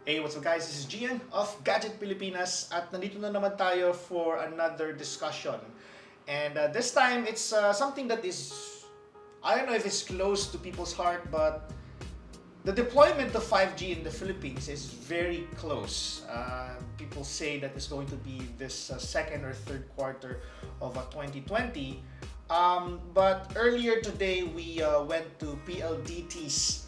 Hey, what's up guys? This is Gian of Gadget Pilipinas at nandito na naman tayo for another discussion. And this time, it's something that is, I don't know if it's close to people's heart, but the deployment of 5G in the Philippines is very close. People say that it's going to be this second or third quarter of 2020. But earlier today, we went to PLDT's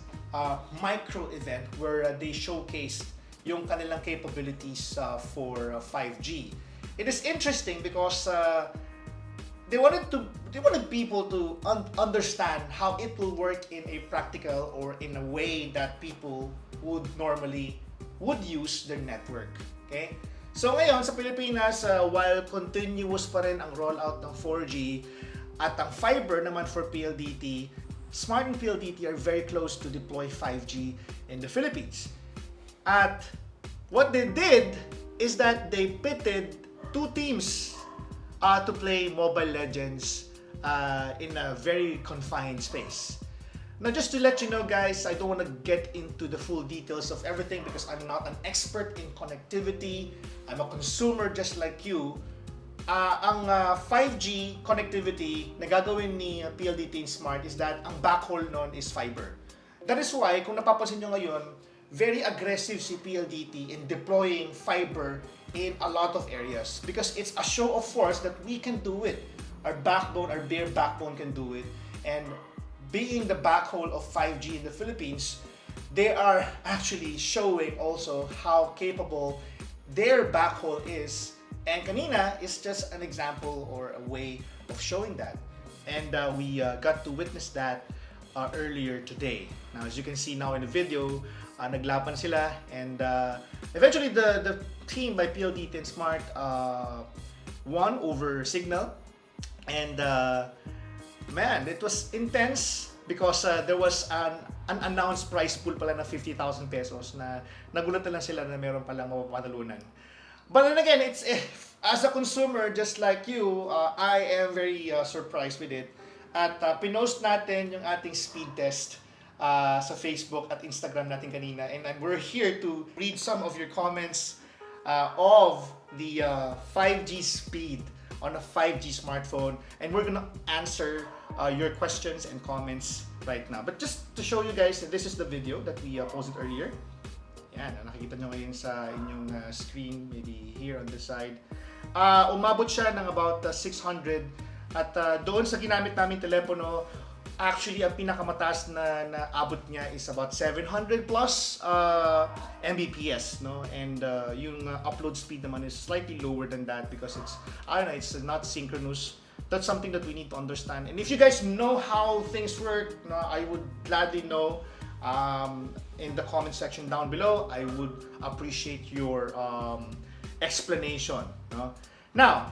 micro event where they showcased yung kanilang capabilities for 5G. It is interesting because they wanted people to understand how it will work in a practical or in a way that people would normally use their network. Okay? So ngayon sa Pilipinas, while continuous pa rin ang rollout ng 4G at ang fiber naman for PLDT, Smart and PLDT are very close to deploy 5G in the Philippines. At what they did is that they pitted two teams to play Mobile Legends in a very confined space. Now, just to let you know, guys, I don't want to get into the full details of everything because I'm not an expert in connectivity. I'm a consumer just like you. Ang 5G connectivity na gagawin ni PLDT-Smart is that ang backhaul nun is fiber. That is why, kung napapansin nyo ngayon, very aggressive si PLDT in deploying fiber in a lot of areas because it's a show of force that we can do it. Our backbone, our bare backbone can do it. And being the backhaul of 5G in the Philippines, they are actually showing also how capable their backhaul is. And kanina is just an example or a way of showing that. And we got to witness that earlier today. Now, as you can see now in the video, naglaban sila and eventually the team by PLDT and Smart won over Cignal. And man, it was intense because there was an unannounced prize pool pala na 50,000 pesos na nagulat na lang sila na meron palang mapapatalunan. But then again, it's as a consumer, just like you, I am very surprised with it. At pinost natin yung ating speed test sa Facebook at Instagram natin kanina. And we're here to read some of your comments of the 5G speed on a 5G smartphone. And we're gonna answer your questions and comments right now. But just to show you guys, this is the video that we posted earlier. Yan, nakikita nyo ngayon sa inyong screen, maybe here on the side. Umabot siya ng about 600 at doon sa ginamit namin telepono, actually ang pinakamataas na abot niya is about 700 plus Mbps, no? And yung upload speed naman is slightly lower than that because it's, I don't know, it's not synchronous. That's something that we need to understand. And if you guys know how things work, no, I would gladly know. In the comment section down below, I would appreciate your explanation. No? Now,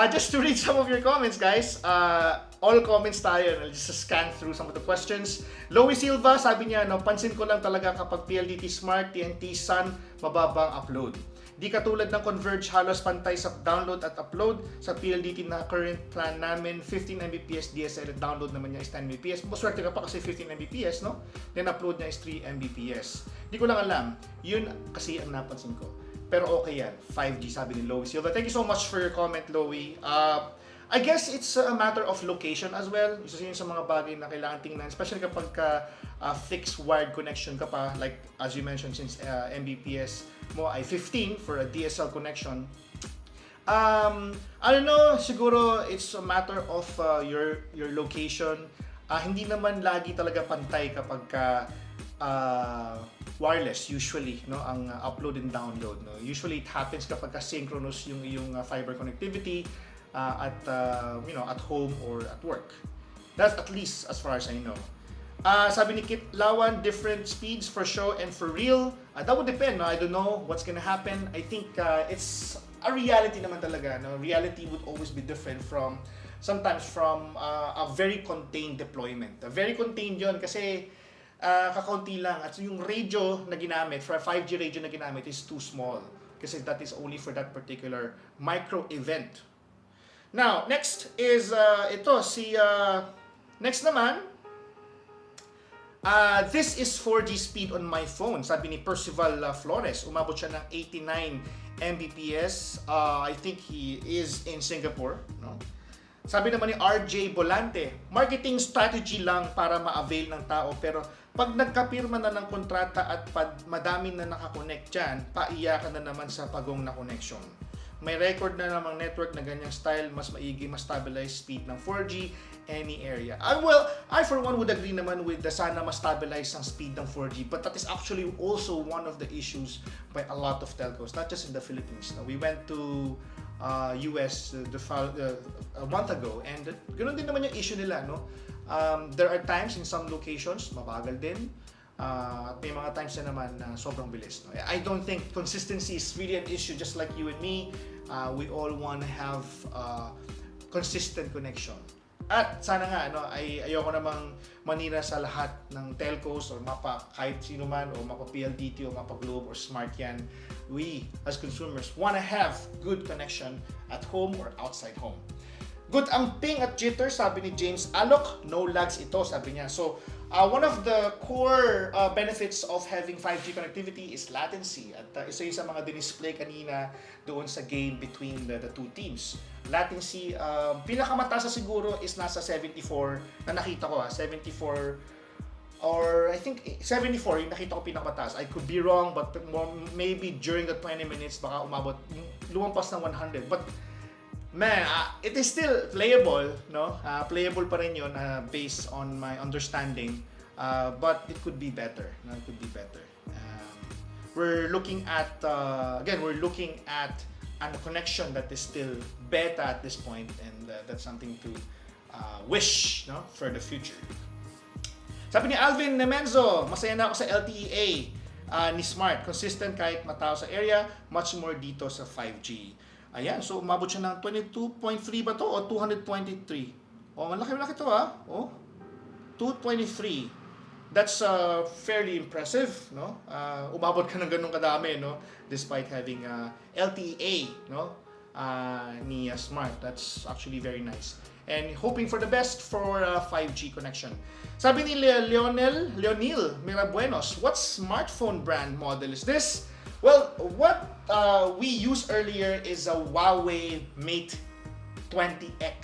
just to read some of your comments, guys. All comments tayo. I'll just scan through some of the questions. Loie Silva, sabi niya, no, pansin ko lang talaga kapag PLDT Smart, TNT Sun, mababang upload. Di katulad ng Converge, halos pantay sa download at upload. Sa PLDT na current plan namin, 15 Mbps DSL at download naman niya is 10 Mbps. Maswerte ka pa kasi 15 Mbps, no? Then upload niya is 3 Mbps. Di ko lang alam. Yun kasi ang napansin ko. Pero okay yan. 5G, sabi ni Loie Silva. Thank you so much for your comment, Loie. I guess it's a matter of location as well. Isa yun sa mga bagay na kailangan tingnan. Especially kapag fixed wired connection ka pa. Like, as you mentioned, since Mbps mo ay 15 for a DSL connection. I don't know, siguro it's a matter of your location. Hindi naman lagi talaga pantay kapag wireless usually, no, ang upload and download, no. Usually it happens kapag synchronous yung fiber connectivity at you know, at home or at work. That's at least as far as I know. Sabi ni Kit Lawan, different speeds for show and for real. That would depend. No? I don't know what's gonna happen. I think it's a reality naman talaga. No? Reality would always be different from sometimes from a very contained deployment. Very contained yun kasi kakaunti lang. At yung radio na ginamit, for a 5G radio na ginamit is too small kasi that is only for that particular micro event. Now, next is ito, next naman, This is 4G speed on my phone. Sabi ni Percival Flores, umabot siya ng 89 Mbps. I think he is in Singapore. No? Sabi naman ni RJ Bolante, marketing strategy lang para ma-avail ng tao. Pero pag nagkapirma na ng kontrata at madami na nakakonect dyan, paiyakan na naman sa pagong na connection. May record na namang network na ganyang style, mas maigi, mas stabilized speed ng 4G any area. I for one would agree naman with the sana mas stabilize ang speed ng 4G, but that is actually also one of the issues by a lot of telcos, not just in the Philippines. We went to US a month ago, and ganoon din naman yung issue nila, no? There are times in some locations mabagal din. At may mga times na naman na sobrang bilis. No? I don't think consistency is really an issue, just like you and me. We all want to have consistent connection. At sana nga, ayoko namang manira sa lahat ng telcos or kahit sino man, o mapa PLDT o mapa Globe or Smart yan. We, as consumers, want to have good connection at home or outside home. Good ang ping at jitter, sabi ni James Alok. No lags ito, sabi niya. So, one of the core benefits of having 5G connectivity is latency. At isa yun sa mga dinisplay kanina doon sa game between the two teams. Latency, pinakamataas siguro is nasa 74 na nakita ko. 74 or I think 74 yung nakita ko pinakamataas. I could be wrong, but maybe during the 20 minutes baka umabot, lumampas ng 100. But man, it is still playable, no? Playable pa rin yun based on my understanding. But it could be better. No? It could be better. We're looking at, again, a connection that is still beta at this point, and that's something to wish, no, for the future. Sabi ni Alvin Nemenzo, masaya na ako sa LTE ni Smart. Consistent kahit matao sa area, much more dito sa 5G. Ayan, so umabot siya ng 22.3 ba to o 223? Oh, malaki to Oh, 223. That's fairly impressive, no? Umabot ka ng ganun kadami, no? Despite having LTE, no? Ni Smart. That's actually very nice. And hoping for the best for 5G connection. Sabi ni Leonel Mirabuenos, what smartphone brand model is this? Well, what we used earlier is a Huawei Mate 20X.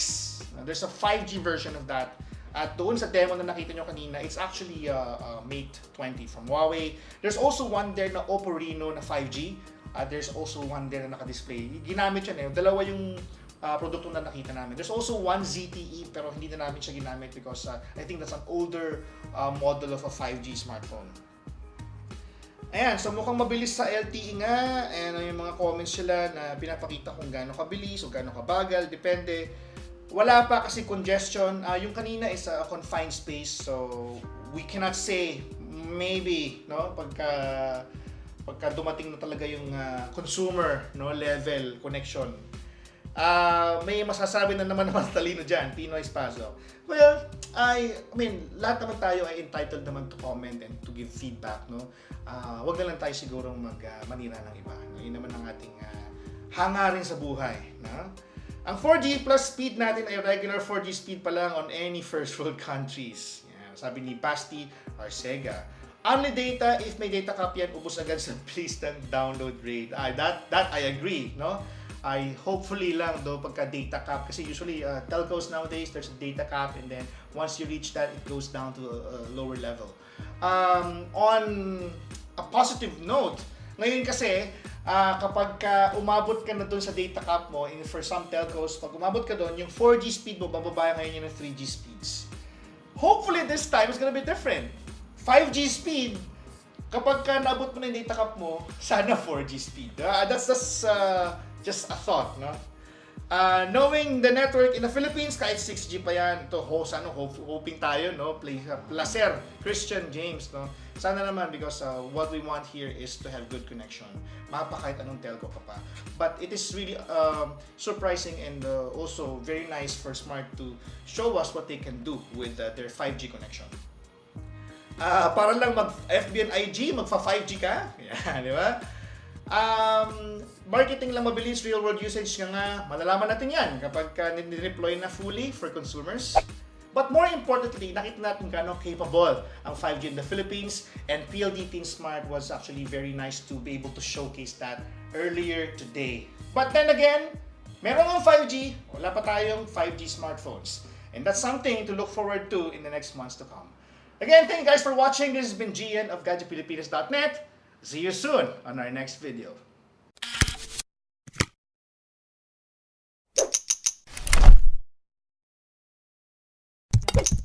There's a 5G version of that. At doon sa demo na nakita nyo kanina, it's actually Mate 20 from Huawei. There's also one there na Oppo Reno na 5G. There's also one there na naka-display. Ginamit yan dalawa yung produkto na nakita namin. There's also one ZTE pero hindi na namin siya ginamit because I think that's an older model of a 5G smartphone. Ayan, so mukhang mabilis sa LTE nga, and yung mga comments sila na pinapakita kung gaano kabilis o gaano kabagal, depende. Wala pa kasi congestion. Yung kanina is a confined space, so we cannot say maybe, no, pagka dumating na talaga yung consumer, no, level connection. May masasabi na naman talino dyan, Pinoy Spazo. Well, I mean, lahat naman tayo ay entitled naman to comment and to give feedback, no? Wag na lang tayo sigurong manira ng iba. No? Yun naman ang ating hangarin sa buhay, no? Ang 4G plus speed natin ay regular 4G speed pa lang on any first world countries. Yan, sabi ni Basti Arcega. Only data, if may data cap yan, ubos agad sa please ng download rate. That I agree, no? I hopefully lang though pagka data cap, kasi usually telcos nowadays there's a data cap, and then once you reach that it goes down to a lower level. On a positive note, ngayon kasi kapag umabot ka na doon sa data cap mo, for some telcos, pag umabot ka doon, yung 4G speed mo bababa ngayon yung 3G speeds. Hopefully this time it's gonna be different. 5G speed, kapag naabot mo na yung data cap mo, sana 4G speed. That's just a thought, no? Knowing the network in the Philippines, kahit 6G pa yan, ito, hoping tayo, no? Placer, Christian James, no? Sana naman, because what we want here is to have good connection. Mapa kahit anong telco ka pa. But it is really surprising and also very nice for Smart to show us what they can do with their 5G connection. Para lang mag-FB and IG, magfa-5G ka. Yan, di ba? Marketing lang mabilis, real world usage nga, malalaman natin yan kapag nire-deploy na fully for consumers. But more importantly, nakita natin gaano capable ang 5G in the Philippines, and PLDT-Smart was actually very nice to be able to showcase that earlier today. But then again, meron ang 5G, wala pa tayong 5G smartphones. And that's something to look forward to in the next months to come. Again, thank you guys for watching. This has been Gian of GadgetPilipinas.net. See you soon on our next video.